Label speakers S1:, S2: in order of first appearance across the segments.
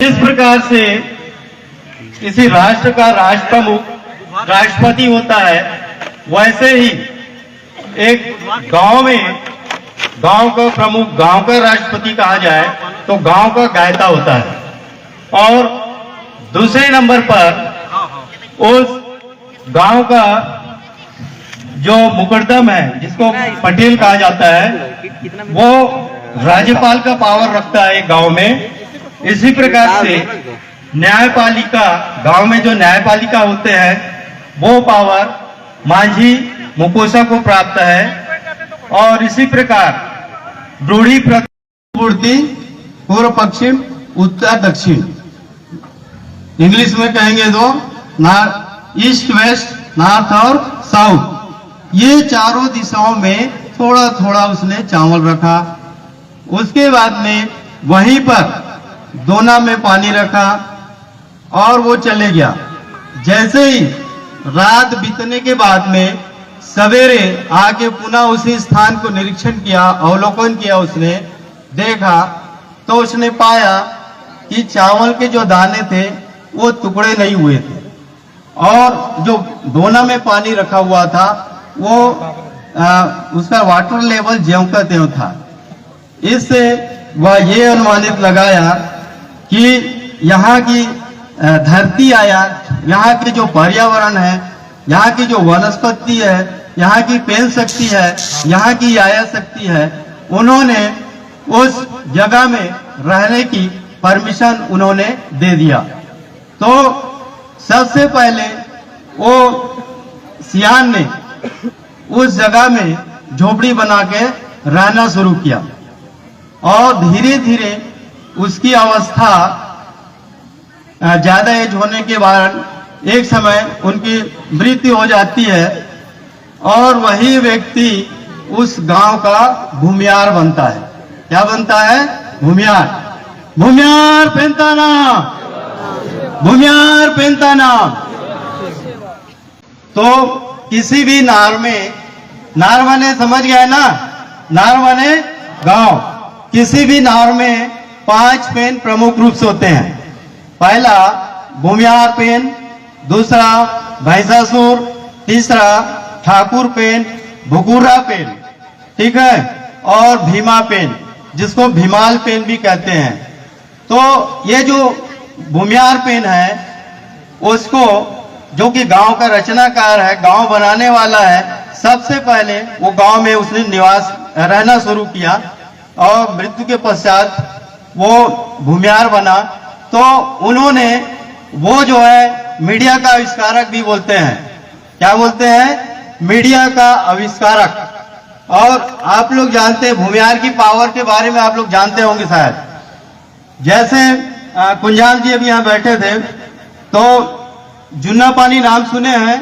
S1: जिस प्रकार से किसी राष्ट्र का राष्ट्र प्रमुख राष्ट्रपति होता है, वैसे ही एक गांव में गांव का प्रमुख, गांव का राष्ट्रपति कहा जाए तो गांव का गायता होता है। और दूसरे नंबर पर उस गांव का जो मुकद्दम है, जिसको पटेल कहा जाता है, वो राज्यपाल का पावर रखता है गांव में। इसी प्रकार से न्यायपालिका, गांव में जो न्यायपालिका होते हैं, वो पावर मांझी मुकोसा को प्राप्त है। और इसी प्रकार रूढ़ी पूर्ति, पूर्व पश्चिम, उत्तर दक्षिण, इंग्लिश में कहेंगे तो ईस्ट वेस्ट, नॉर्थ और साउथ, ये चारों दिशाओं में थोड़ा थोड़ा उसने चावल रखा। उसके बाद में वहीं पर दोना में पानी रखा और वो चले गया। जैसे ही रात बीतने के बाद में सवेरे आके पुनः उसी स्थान को निरीक्षण किया, अवलोकन किया, उसने देखा तो उसने पाया कि चावल के जो दाने थे वो टुकड़े नहीं हुए थे और जो दोना में पानी रखा हुआ था वो उसका वाटर लेवल ज्यों का त्यों था। इससे वह ये अनुमानित लगाया कि यहाँ की धरती आया, यहाँ की जो पर्यावरण है, यहाँ की जो वनस्पति है, यहाँ की पेन शक्ति है, यहाँ की आया शक्ति है, उन्होंने उस जगह में रहने की परमिशन उन्होंने दे दिया। तो सबसे पहले वो सियान ने उस जगह में झोपड़ी बना के रहना शुरू किया और धीरे धीरे उसकी अवस्था ज्यादा एज होने के बाद एक समय उनकी मृत्यु हो जाती है और वही व्यक्ति उस गांव का भूमियार बनता है। क्या बनता है? भूमियार। भूमियार पेंताना, भूमियार पेंताना। तो किसी भी नार में, नार माने समझ गया ना, नार माने गांव, किसी भी नार में 5 पेन प्रमुख रूप से होते हैं। पहला भूमियार पेन, दूसरा भैंसासुर, तीसरा ठाकुर पेन, भुगुर्रा पेन, ठीक है, और भीमा पेन, जिसको भीमाल पेन भी कहते हैं। तो ये जो भूमियार पेन है, उसको जो कि गांव का रचनाकार है, गांव बनाने वाला है, सबसे पहले वो गांव में उसने निवास रहना शुरू किया और मृत्यु के पश्चात वो भूमियार बना। तो उन्होंने वो जो है मीडिया का आविष्कारक भी बोलते हैं। क्या बोलते हैं? मीडिया का आविष्कारक। और आप लोग जानते हैं भूमियार की पावर के बारे में, आप लोग जानते होंगे शायद। जैसे कुंजाल जी अभी यहाँ बैठे थे तो जुन्ना पानी नाम सुने हैं,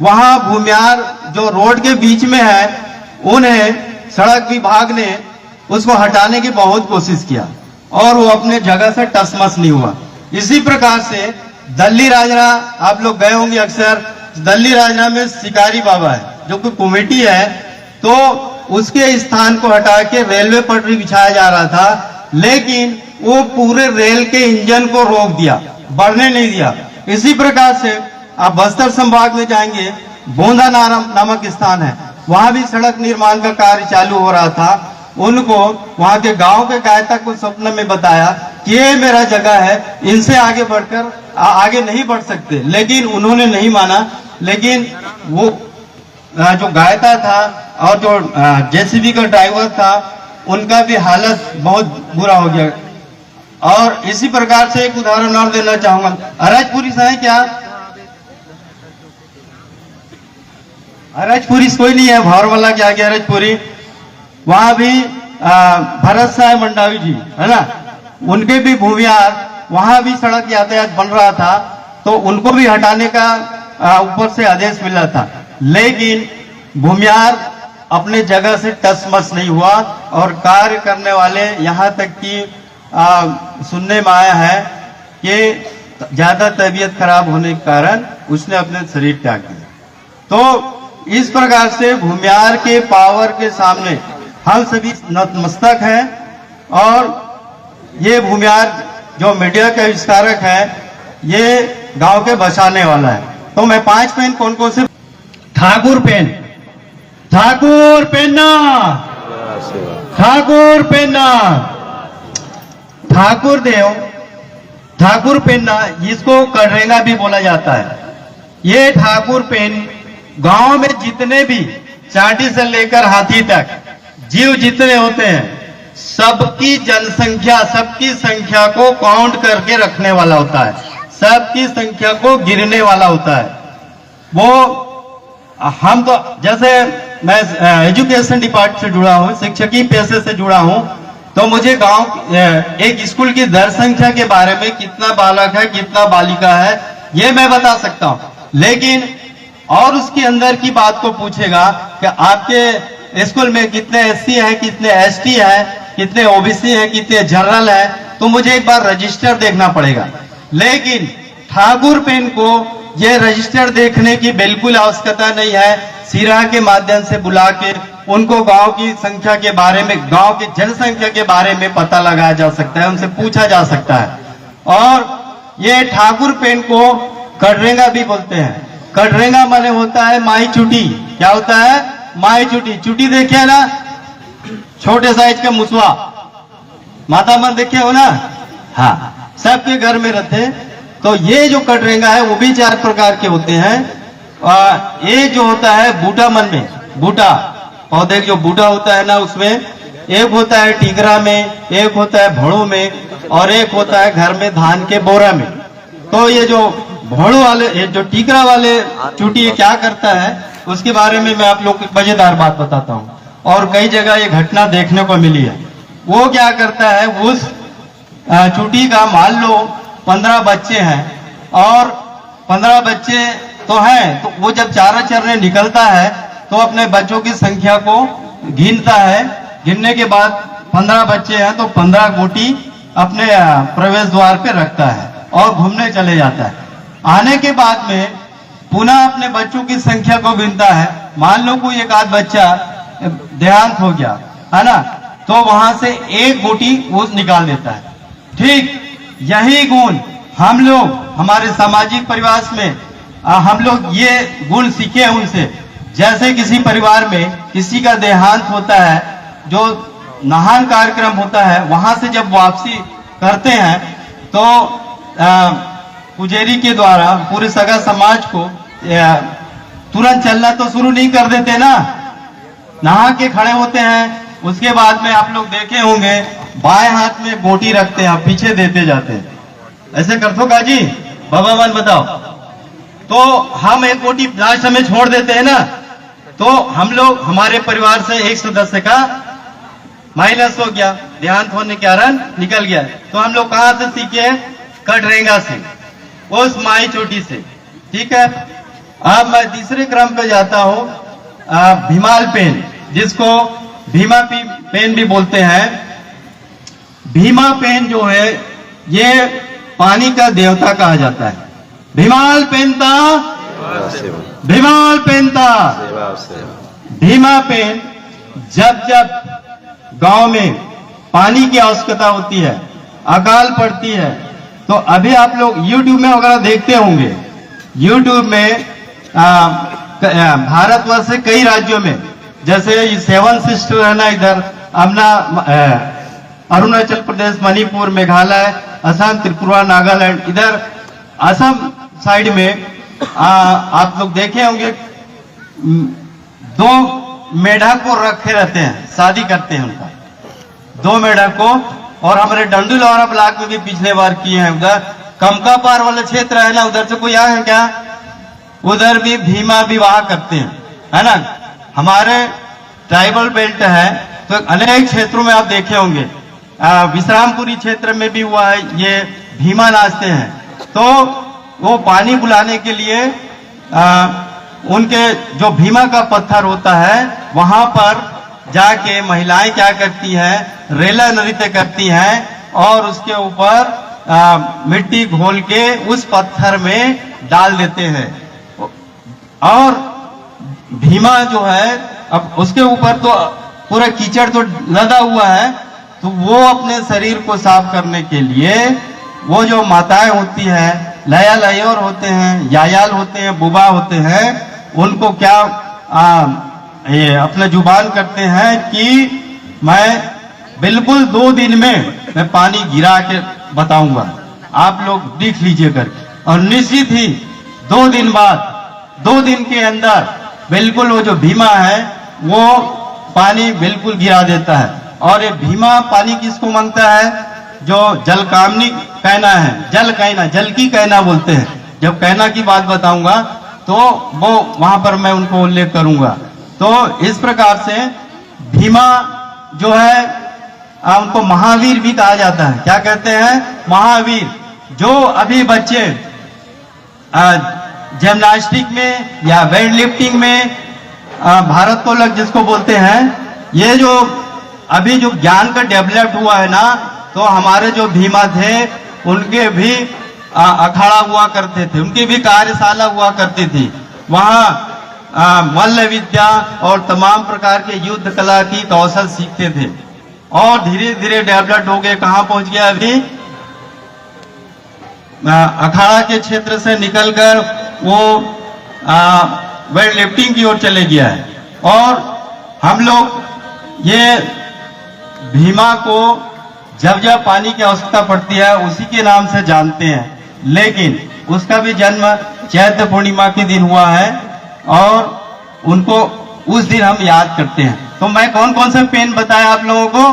S1: वहां भूमियार जो रोड के बीच में है, उन्हें सड़क विभाग ने उसको हटाने की बहुत कोशिश किया और वो अपने जगह से टसमस नहीं हुआ। इसी प्रकार से दल्ली राजरा, आप लोग गए होंगे अक्सर, दल्ली राजरा में शिकारी बाबा है जो कि कमेटी है, तो उसके स्थान को हटा के रेलवे पटरी बिछाया जा रहा था, लेकिन वो पूरे रेल के इंजन को रोक दिया, बढ़ने नहीं दिया। इसी प्रकार से आप बस्तर संभाग में जाएंगे, बोंदा नामक स्थान है, वहां भी सड़क निर्माण का कार्य चालू हो रहा था। उनको वहां के गांव के गायता को स्वप्न में बताया कि ये मेरा जगह है, इनसे आगे बढ़कर आगे नहीं बढ़ सकते, लेकिन उन्होंने नहीं माना। लेकिन वो जो गायता था और जो जेसीबी का ड्राइवर था, उनका भी हालत बहुत बुरा हो गया। और इसी प्रकार से एक उदाहरण और देना चाहूंगा। अरजपुरी से है क्या? अरजपुरी कोई नहीं है, भौरवाला के आगे अरजपुरी, वहां भी भरत साहब मंडावी जी है ना, उनके भी भूमियार, वहां भी सड़क यातायात बन रहा था, तो उनको भी हटाने का ऊपर से आदेश मिला था, लेकिन भूमियार अपने जगह से टसमस नहीं हुआ और कार्य करने वाले, यहाँ तक कि सुनने में आया है कि ज्यादा तबीयत खराब होने के कारण उसने अपने शरीर त्याग दिया। तो इस प्रकार से भूमियार के पावर के सामने हम सभी नतमस्तक हैं और ये भूमियार जो मीडिया का विस्तारक है, ये गांव के बचाने वाला है। तो मैं 5 पेन कौन कौन से? ठाकुर पेन, ठाकुर पेन्ना, ठाकुर पेन्ना, ठाकुर देव, ठाकुर पेन्ना, इसको कड़रेंगा भी बोला जाता है। ये ठाकुर पेन गांव में जितने भी चाटी से लेकर हाथी तक जीव जितने होते हैं, सबकी जनसंख्या, सबकी संख्या को काउंट करके रखने वाला होता है, सबकी संख्या को गिनने वाला होता है। वो हम तो जैसे मैं एजुकेशन डिपार्टमेंट से जुड़ा हूं, शिक्षकी पेशे से जुड़ा हूं, तो मुझे गांव एक स्कूल की दर संख्या के बारे में कितना बालक है, कितना बालिका है, ये मैं बता सकता हूं। लेकिन और उसके अंदर की बात को पूछेगा कि आपके स्कूल में कितने एससी है, कितने एसटी है, कितने ओबीसी है, कितने जनरल है, तो मुझे एक बार रजिस्टर देखना पड़ेगा। लेकिन ठाकुर पेन को ये रजिस्टर देखने की बिल्कुल आवश्यकता नहीं है। सिरा के माध्यम से बुला के उनको गांव की संख्या के बारे में, गांव की जनसंख्या के बारे में पता लगाया जा सकता है, उनसे पूछा जा सकता है। और ये ठाकुर पेन को कड़रेंगा भी बोलते हैं। कड़रेंगा माने होता है माई चुटी। क्या होता है? माई चुटी। चुटी देखे ना, छोटे साइज का मुसवा, माता मन देखे हो ना? हाँ, सबके घर में रहते। तो ये जो कड़रेंगा है वो भी 4 प्रकार के होते हैं। एक जो होता है बूटा मन में, बूटा पौधे जो बूटा होता है ना, उसमें एक होता है टीकरा में, एक होता है भोड़ों में, और एक होता है घर में धान के बोरा में। तो ये जो भोड़ों वाले, ये जो टीकरा वाले चुटी क्या करता है, उसके बारे में मैं आप लोग को मजेदार बात बताता हूँ, और कई जगह ये घटना देखने को मिली है। वो क्या करता है, उस चुटी का मान लो 15 बच्चे हैं, और 15 बच्चे तो हैं, तो वो जब चारा चरने निकलता है तो अपने बच्चों की संख्या को गिनता है। गिनने के बाद 15 बच्चे हैं तो 15 गोटी अपने प्रवेश द्वार पे रखता है और घूमने चले जाता है। आने के बाद में पुनः अपने बच्चों की संख्या को गिनता है। मान लो कोई एक आध बच्चा देहांत हो गया है ना, तो वहां से एक गोटी वो निकाल देता है। ठीक यही गुण हम लोग हमारे सामाजिक परिवार में हम लोग ये गुण सीखे उनसे। जैसे किसी परिवार में किसी का देहांत होता है, जो नहान कार्यक्रम होता है, वहां से जब वापसी करते हैं तो पुजारी के द्वारा पूरे सगा समाज को तुरंत चलना तो शुरू नहीं कर देते ना, नहा के खड़े होते हैं। उसके बाद में आप लोग देखे होंगे बाएं हाथ में गोटी रखते हैं, पीछे देते जाते हैं। ऐसे करते हो काजी बाबा मन बताओ। तो हम एक गोटी लास्ट में छोड़ देते हैं ना, तो हम लोग हमारे परिवार से एक सदस्य का माइनस हो गया, देहांत होने के कारण निकल गया। तो हम लोग कहां से सीखे? कड़रेंगा से, उस माई चोटी से। ठीक है, अब मैं तीसरे क्रम पे जाता हूं, भीमाल पेन, जिसको भीमा पेन भी बोलते हैं। भीमा पेन जो है ये पानी का देवता कहा जाता है। भीमाल पेनता, भीमाल पेनता। भीमा पेन जब जब गांव में पानी की आवश्यकता होती है, अकाल पड़ती है, तो अभी आप लोग YouTube में वगैरह देखते होंगे। YouTube में भारतवर्ष से कई राज्यों में, जैसे 7 सिस्टर है ना, इधर अपना अरुणाचल प्रदेश, मणिपुर, मेघालय, असम, त्रिपुरा, नागालैंड, इधर असम साइड में आप लोग देखे होंगे 2 मेढक को रखे रहते हैं, शादी करते हैं उनका 2 मेढक को। और हमारे डंडूलौरा ब्लॉक में भी पिछले बार किए हैं। उधर कमका पार वाला क्षेत्र है ना, उधर से कोई आया है क्या? उधर भी भीमा विवाह करते हैं, है ना। हमारे ट्राइबल बेल्ट है तो अनेक क्षेत्रों में आप देखे होंगे, विश्रामपुरी क्षेत्र में भी हुआ है, ये भीमा नाचते हैं। तो वो पानी बुलाने के लिए उनके जो भीमा का पत्थर होता है वहां पर जाके महिलाएं क्या करती हैं, रेला नृत्य करती हैं और उसके ऊपर मिट्टी घोल के उस पत्थर में डाल देते हैं। और भीमा जो है, अब उसके ऊपर तो पूरा कीचड़ तो लदा हुआ है, तो वो अपने शरीर को साफ करने के लिए वो जो माताएं होती हैं, लया लयोर होते हैं, यायाल होते हैं, बुबा होते हैं, उनको क्या ये अपना जुबान करते हैं कि मैं बिल्कुल 2 दिन में मैं पानी गिरा के बताऊंगा, आप लोग देख लीजिए करके। और निश्चित ही 2 दिन बाद, 2 दिन के अंदर बिल्कुल वो जो भीमा है वो पानी बिल्कुल गिरा देता है। और ये भीमा पानी किसको मांगता है? जो जल कामनी कहना है, जल कहना, जल की कहना बोलते हैं। जब कहना की बात बताऊंगा तो वो वहां पर मैं उनको उल्लेख करूंगा। तो इस प्रकार से भीमा जो है उनको महावीर भी कहा जाता है। क्या कहते हैं? महावीर। जो अभी बच्चे जिम्नास्टिक में या वेट लिफ्टिंग में भारोत्तोलक जिसको बोलते हैं, ये जो अभी जो ज्ञान का डेवलप हुआ है ना, तो हमारे जो भीमा थे उनके भी अखाड़ा हुआ करते थे, उनकी भी कार्यशाला हुआ करती थी। वहां मल्ल विद्या और तमाम प्रकार के युद्ध कला की कौशल सीखते थे और धीरे धीरे डेवलप हो गए। कहां पहुंच गया? अभी अखाड़ा के क्षेत्र से निकलकर वो वेट लिफ्टिंग की ओर चले गया है। और हम लोग ये भीमा को जब जब पानी की आवश्यकता पड़ती है उसी के नाम से जानते हैं, लेकिन उसका भी जन्म चैत्र पूर्णिमा के दिन हुआ है और उनको उस दिन हम याद करते हैं। तो मैं कौन कौन से पेन बताया आप लोगों को,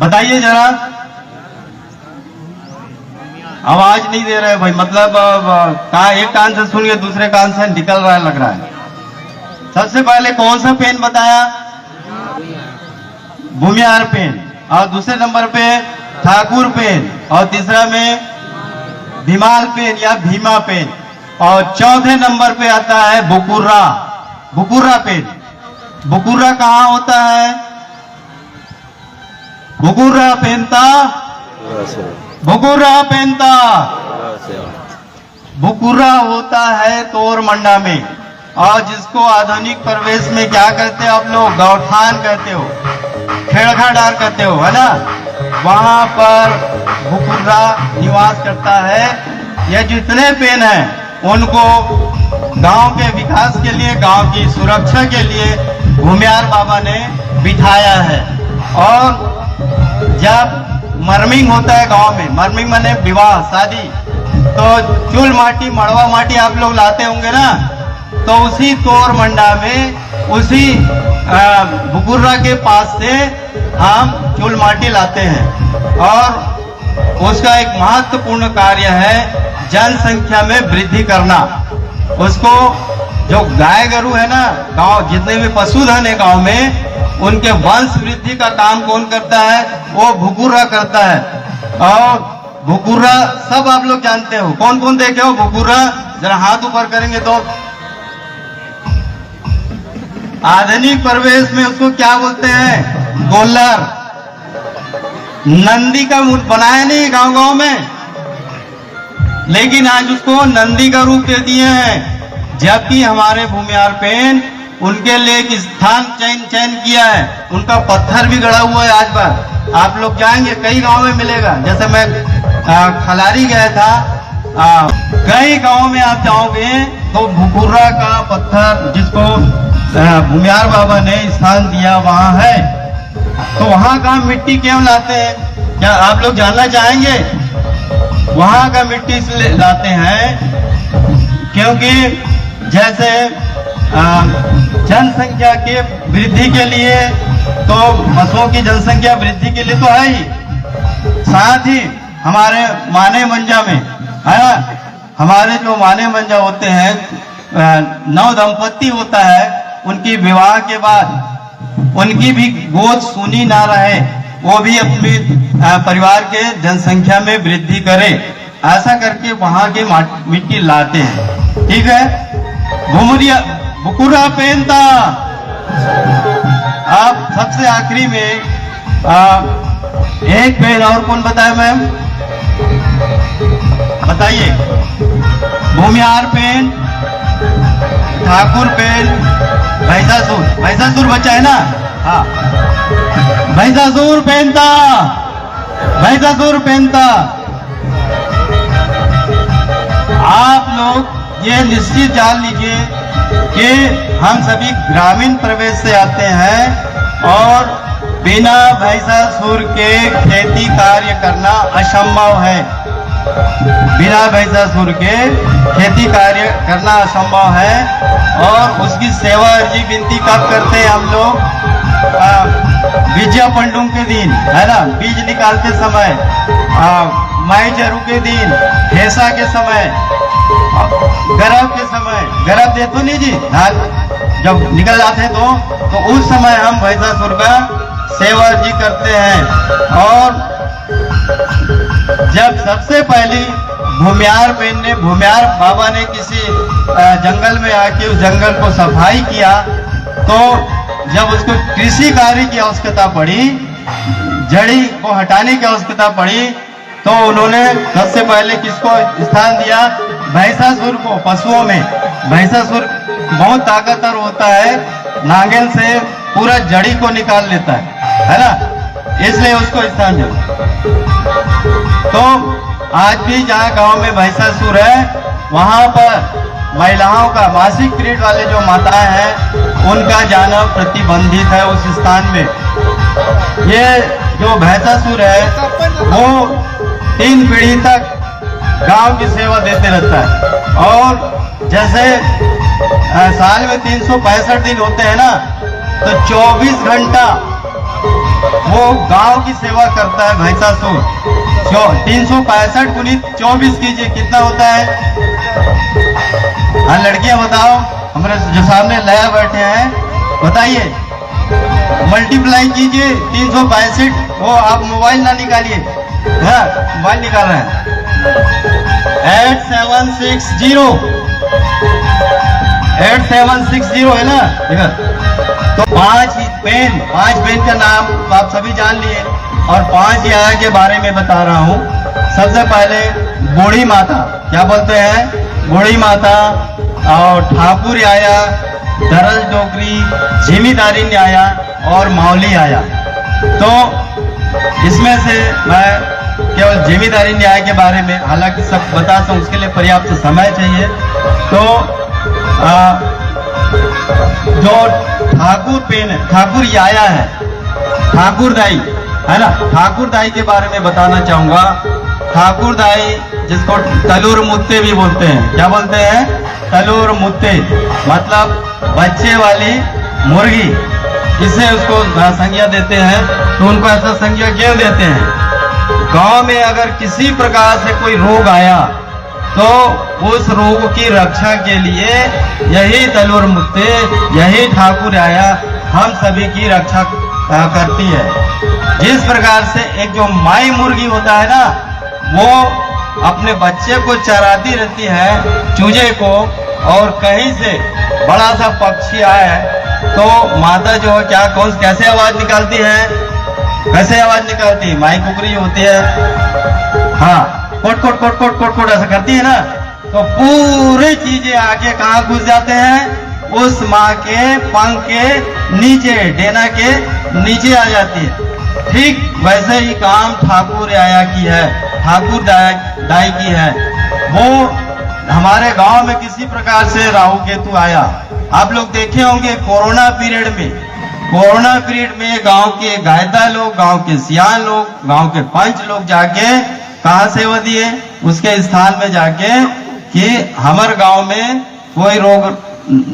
S1: बताइए जरा। आवाज नहीं दे रहे भाई, मतलब कहा एक कान से सुन के दूसरे कान से निकल रहा है, लग रहा है। सबसे पहले कौन सा पेन बताया? भूमिहार पेन। और दूसरे नंबर पे ठाकुर पेन, और तीसरा में भीमाल पेन या भीमा पेन, और चौथे नंबर पे आता है बुकुर्रा, बुकुर्रा पेन। बुकुर्रा कहाँ होता है? बुकुर्रा पहनता, बुकुर्रा पहनता, बुकुर्रा होता है तोरमंडा में, और जिसको आधुनिक प्रवेश में क्या कहते हो आप लोग? गौठान कहते हो, खेड़खाडार कहते हो, है ना। वहां पर बुकुर्रा निवास करता है। ये जितने पेन हैं उनको गांव के विकास के लिए, गांव की सुरक्षा के लिए भूमिहार बाबा ने बिठाया है। और जब मरमिंग होता है गांव में, मरमिंग माने विवाह, शादी, तो चूल माटी, मड़वा माटी आप लोग लाते होंगे ना, तो उसी तोरमंडा में, उसी बुकुर्रा के पास से हम चूल माटी लाते हैं। और उसका एक महत्वपूर्ण कार्य है जनसंख्या में वृद्धि करना। उसको जो गाय गरु है ना, गांव जितने भी पशुधन है गांव में, उनके वंश वृद्धि का काम कौन करता है? वो बुकुर्रा करता है। और बुकुर्रा सब आप लोग जानते हो, कौन कौन देखे हो बुकुर्रा? जरा हाथ ऊपर करेंगे तो। आधुनिक प्रवेश में उसको क्या बोलते हैं? गोल्लर। नंदी का बनाया नहीं गांव गांव में, लेकिन आज उसको नंदी का रूप दे दिए हैं। जबकि हमारे भूमिहार पेन उनके लिए एक स्थान चयन किया है, उनका पत्थर भी गड़ा हुआ है। आज बार आप लोग जाएंगे, कई गांव में मिलेगा। जैसे मैं खलारी गया था, कई गांव में आप जाओगे तो बुकुर्रा का पत्थर जिसको भूमिहार बाबा ने स्थान दिया वहां है। तो वहां का मिट्टी क्यों लाते हैं? क्या आप लोग जानना चाहेंगे? वहां का मिट्टी इसलिए लाते हैं क्योंकि जैसे जनसंख्या के वृद्धि के लिए, तो पशुओं की जनसंख्या वृद्धि के लिए तो है ही, साथ ही हमारे माने मंजा में है ना, हमारे जो माने मंजा होते हैं, नव दंपत्ति होता है, उनकी विवाह के बाद उनकी भी गोद सूनी ना रहे, वो भी अपनी परिवार के जनसंख्या में वृद्धि करे, ऐसा करके वहां की मिट्टी लाते हैं। ठीक है। घुमरिया बुकुर्रा पहनता। आप सबसे आखिरी में एक पेन और कौन बताया मैम? बताइए। भूमिहार पेन, ठाकुर पेन, भैंसासुर, भैंसासुर बच्चा है ना, हाँ, भैंसासुर पहनता, भैंसासुर पहनता। आप लोग ये निश्चित जान लीजिए कि हम सभी ग्रामीण प्रदेश से आते हैं और बिना भैंसासुर के खेती कार्य करना असंभव है। बिना भैंसासुर के खेती कार्य करना असंभव है। और उसकी सेवा अर्जी विनती कब करते हैं हम लोग? बीजा पंडुम के दिन, है ना, बीज निकालते समय, माई जरू के दिन, ठेसा के समय, गरब के समय, गरब दे तो नहीं जी, धान जब निकल जाते तो उस समय हम भैंसासुर का सेवा अर्जी करते हैं। और जब सबसे पहली भूमियार बाबा ने किसी जंगल में आके उस जंगल को सफाई किया, तो जब उसको कृषि कार्य की आवश्यकता पड़ी, जड़ी को हटाने की आवश्यकता पड़ी, तो उन्होंने सबसे पहले किसको स्थान दिया? भैंसासुर को। पशुओं में भैंसासुर बहुत ताकतवर होता है, नांगल से पूरा जड़ी को निकाल लेता है ना, इसलिए उसको स्थान दिया। तो आज भी जहाँ गांव में भैंसासुर है, वहां पर महिलाओं का मासिक पीरियड वाले जो माताएं हैं, उनका जाना प्रतिबंधित है उस स्थान में। ये जो भैंसासुर है वो 3 पीढ़ी तक गांव की सेवा देते रहता है। और जैसे साल में 365 दिन होते हैं ना, तो 24 घंटा वो गांव की सेवा करता है भैंसासुर। 365 गुणित 24 कीजिए, कितना होता है? हाँ लड़कियां बताओ, हमारे जो सामने लया बैठे हैं, बताइए, मल्टीप्लाई कीजिए 362। वो आप मोबाइल ना निकालिए, हाँ मोबाइल निकाल रहे हैं। 8760 है ना इधर। तो 5 पेन का नाम आप सभी जान लिए, और 5 आया के बारे में बता रहा हूँ। सबसे पहले बूढ़ी माता, क्या बोलते हैं? बूढ़ी माता, और ठाकुर आया, दरज डोकरी, जिम्मेदारी आया और मौली आया। तो इसमें से मैं केवल जिम्मेदारी न्याय के बारे में, हालांकि सब बताता हूँ, उसके लिए पर्याप्त समय चाहिए। तो जो ठाकुर आया है, ठाकुर दाई है ना, ठाकुर दाई के बारे में बताना चाहूंगा। ठाकुर दाई जिसको तलूर मुत्ते भी बोलते हैं, क्या बोलते हैं? तलूर मुत्ते, मतलब बच्चे वाली मुर्गी, इससे उसको संज्ञा देते हैं। तो उनको ऐसा संज्ञा क्यों देते हैं? गांव में अगर किसी प्रकार से कोई रोग आया, तो उस रोग की रक्षा के लिए यही तलूर मुत्ते, यही ठाकुर आया हम सभी की रक्षा करती है। जिस प्रकार से एक जो माई मुर्गी होता है ना, वो अपने बच्चे को चराती रहती है, चूजे को, और कहीं से बड़ा सा पक्षी आए तो माता जो है कैसे आवाज निकालती है? कैसे आवाज निकालती है? माई कुकरी होती है, हाँ, कोट कोट कोट कोट कोट कोट ऐसा करती है ना, तो पूरी चीजें आके कहाँ घुस जाते हैं? उस माँ के पंख के नीचे, डेना के नीचे आ जाती है। ठीक वैसे ही काम ठाकुर आया की है, ठाकुर दाई की है। वो हमारे गांव में किसी प्रकार से राहु केतु आया, आप लोग देखे होंगे कोरोना पीरियड में गांव के गायदा लोग, गांव के सियान लोग, गांव के पंच लोग जाके कहा सेवा दिए? उसके स्थान में जाके कि हमारे गांव में कोई रोग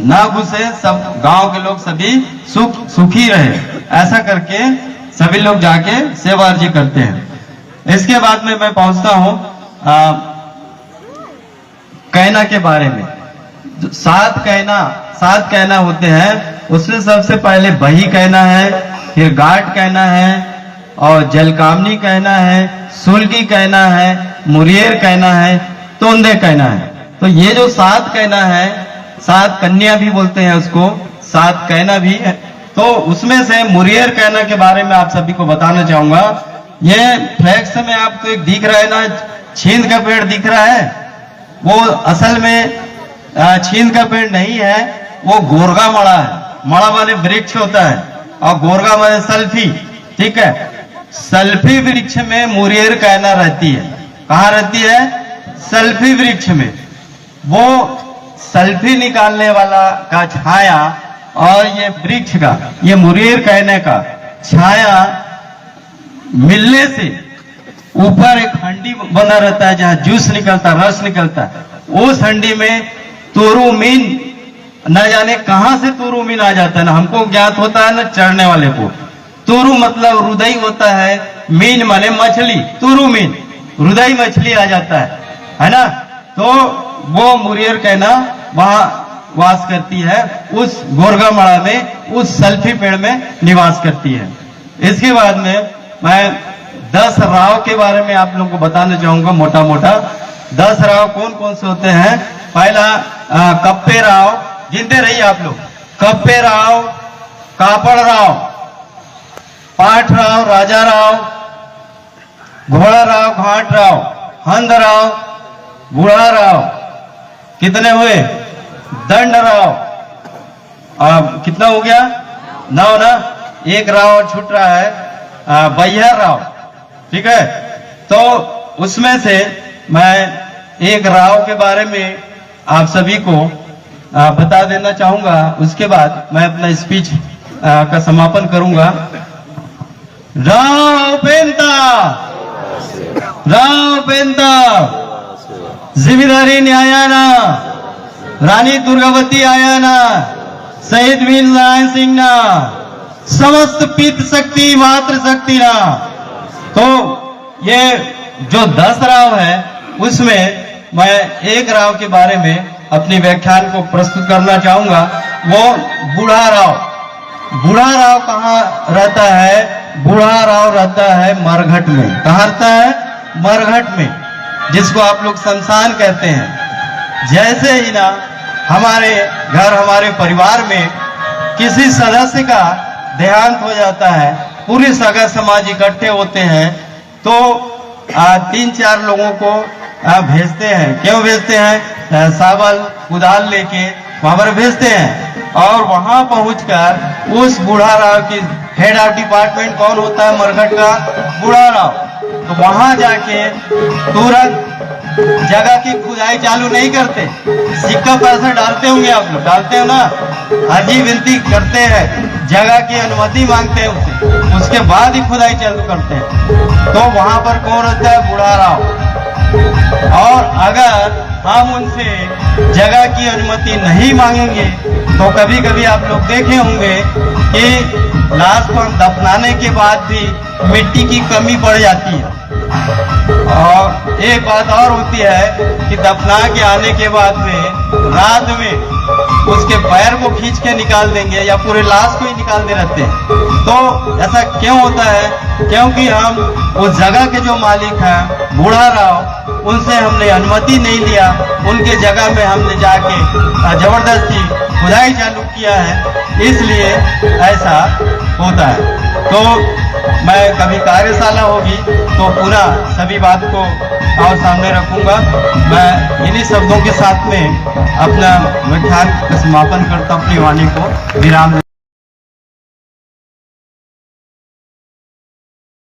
S1: ना घुसे, सब गांव के लोग सभी सुखी रहे, ऐसा करके सभी लोग जाके सेवा अर्जी करते हैं। इसके बाद में मैं पहुंचता हूं कहना के बारे में। 7 कहना होते हैं, उसमें सबसे पहले बही कहना है, फिर गाट कहना है, और जलकामनी कहना है, सुलगी कहना है, मुरियर कहना है, तोंदे कहना है। तो ये जो 7 कहना है, 7 कन्या भी बोलते हैं उसको, 7 कहना भी है। तो उसमें से मुरियर कहना के बारे में आप सभी को बताना चाहूंगा। ये फ्लैक्स में आपको एक दिख रहा है ना, छींद का पेड़ दिख रहा है, वो असल में छींद का पेड़ नहीं है, वो गोरगा मड़ा है। मड़ा माने वृक्ष होता है, और गोरगा माने सल्फी, ठीक है। सल्फी वृक्ष में मुरियर कहना रहती है। कहाँ रहती है? सल्फी वृक्ष में। वो सेल्फी निकालने वाला का छाया और ये वृक्ष का, ये मुरेर कहने का छाया मिलने से ऊपर एक हंडी बना रहता है जहां जूस निकलता, रस निकलता है। उस हंडी में तुरुमीन न जाने कहां से तुरुमीन आ जाता है, ना हमको ज्ञात होता है ना चढ़ने वाले को। तुरु मतलब हृदय होता है, मीन माने मछली, तुरुमीन हृदय मछली आ जाता है ना। तो वो मुरेर कहना वहां वास करती है, उस गोरगामड़ा में, उस सल्फी पेड़ में निवास करती है। इसके बाद में मैं 10 राव के बारे में आप लोगों को बताना चाहूंगा मोटा मोटा। 10 राव कौन कौन से होते हैं? पहला कप्पे राव, गिनते रहिए आप लोग। कप्पे राव, कापड़ राव, पाठ राव, राजा राव, घोड़ा राव, घाट राव, हंद राव, बूढ़ा राव, कितने हुए? दंड राव, कितना हो गया? 9 ना। एक राव छूट रहा है, बैहर राव, ठीक है। तो उसमें से मैं एक राव के बारे में आप सभी को बता देना चाहूंगा, उसके बाद मैं अपना स्पीच का समापन करूंगा। राव पेंता, राव पेंता, जिम्मेदारी न्यायाना, रानी दुर्गावती आयाना, शहीद वीर नारायण सिंह ना, समस्त पितृ शक्ति मातृ शक्ति ना। तो ये जो 10 राव है उसमें मैं एक राव के बारे में अपनी व्याख्यान को प्रस्तुत करना चाहूंगा। वो बूढ़ा राव। बूढ़ा राव कहाँ रहता है? बूढ़ा राव रहता है मरघट में। कहाँ रहता है? मरघट में, जिसको आप लोग शमशान कहते हैं। जैसे ही ना हमारे घर, हमारे परिवार में किसी सदस्य का देहांत हो जाता है, पूरे सगा समाज इकट्ठे होते हैं, तो 3-4 लोगों को भेजते हैं। क्यों भेजते हैं? सावल कुदाल लेके वहां पर भेजते हैं। और वहां पहुंचकर उस बूढ़ा राव की हेड ऑफ डिपार्टमेंट कौन होता है? मरघट का बूढ़ा राव। तो वहां जाके तुरंत जगह की खुदाई चालू नहीं करते, सिक्का पैसा डालते होंगे आप लोग, डालते हो ना, अर्जी विनती करते हैं, जगह की अनुमति मांगते हैं उससे, उसके बाद ही खुदाई चालू करते हैं। तो वहां पर कौन रहता है? बूढ़ा राव। और अगर हम उनसे जगह की अनुमति नहीं मांगेंगे तो कभी कभी आप लोग देखे होंगे कि लाश को दफनाने के बाद भी मिट्टी की कमी पड़ जाती है। और एक बात और होती है कि दफना के आने के बाद में रात में उसके पैर को खींच के निकाल देंगे या पूरे लाश को ही निकाल दे रहते हैं। तो ऐसा क्यों होता है? क्योंकि हम उस जगह के जो मालिक हैं बूढ़ा राव, उनसे हमने अनुमति नहीं लिया, उनके जगह में हमने जाके जबरदस्ती खुदाई चालू किया है, इसलिए ऐसा होता है। तो मैं कभी कार्यशाला होगी तो पूरा सभी बात को और सामने रखूंगा। मैं इन्हीं शब्दों के साथ में अपना व्याख्यान का समापन करता, अपनी वाणी को विराम